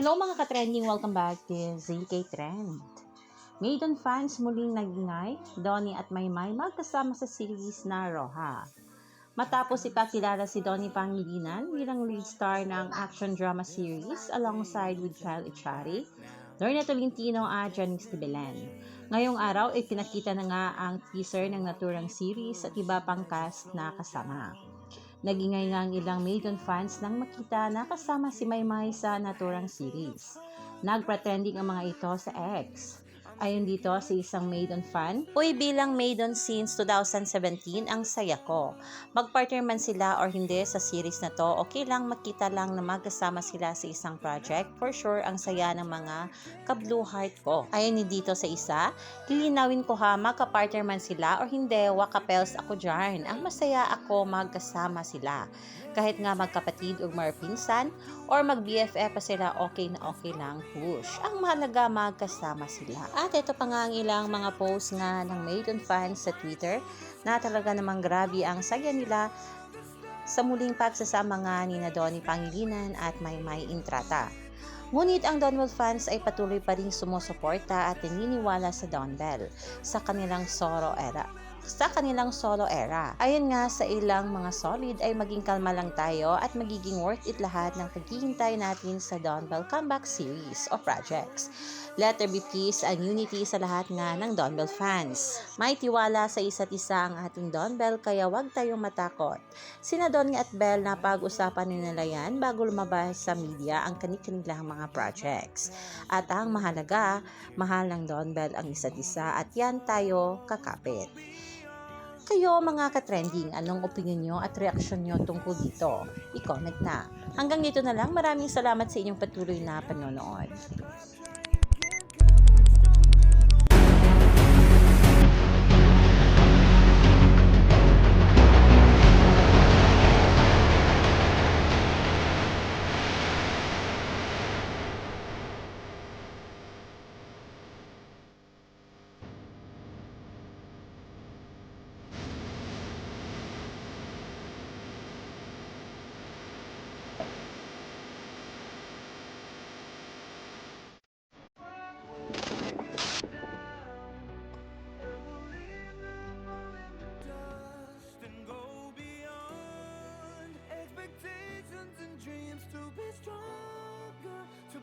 Hello mga ka-trending! Welcome back to ZK Trend. Maiden fans muling nagingay, Donnie at Maymay magkasama sa series na Roja. Matapos ipakilala si Donnie Pangilinan bilang lead star ng action drama series alongside with Kyle Echari, Lorna Tolentino at Janice de Belen. Ngayong araw ay pinakita na nga ang teaser ng naturang series at iba pang cast na kasama. Nagingay nga ang ilang Maiden fans nang makita na kasama si Maymay sa naturang series. Nagpa-trending ang mga ito sa X. Ayon dito sa isang Maiden fan, "Uy, bilang Maiden since 2017, ang saya ko. Mag-partner man sila or hindi sa series na to, okay lang makita lang na magkasama sila sa isang project. For sure, ang saya ng mga ka-blue heart ko." Ayon ni dito sa isa, "Lilinawin ko ha, magka-partner man sila or hindi, wakapels ako dyan. Ang masaya ako magkasama sila. Kahit nga magkapatid o marpinsan or mag-BFF pa sila, okay na okay lang, push. Ang mahalaga magkasama sila." At ito pa nga ang ilang mga posts nga ng Maiden fans sa Twitter na talaga namang grabe ang saya nila sa muling pagsasama nga ni Donnie Pangilinan at Maymay Intrata. Ngunit ang Donbell fans ay patuloy pa rin sumusuporta at naniniwala sa Donbell sa kanilang solo era. Ayon nga sa ilang mga solid ay maging kalma lang tayo at magiging worth it lahat ng paghihintay natin sa Donbell comeback series o projects. Let there be peace and unity sa lahat nga ng Donbell fans. May tiwala sa isa't isa ang ating Donbell kaya wag tayong matakot. Sina Donnie at Bell na pag-usapan nila yan bago lumabas sa media ang kanilang mga projects. At ang mahalaga, mahal ng Donbell ang isa't isa at yan tayo kakapit. Kayo mga ka-trending, anong opinion nyo at reaksyon nyo tungkol dito? I-comment na. Hanggang dito na lang, maraming salamat sa inyong patuloy na panonood.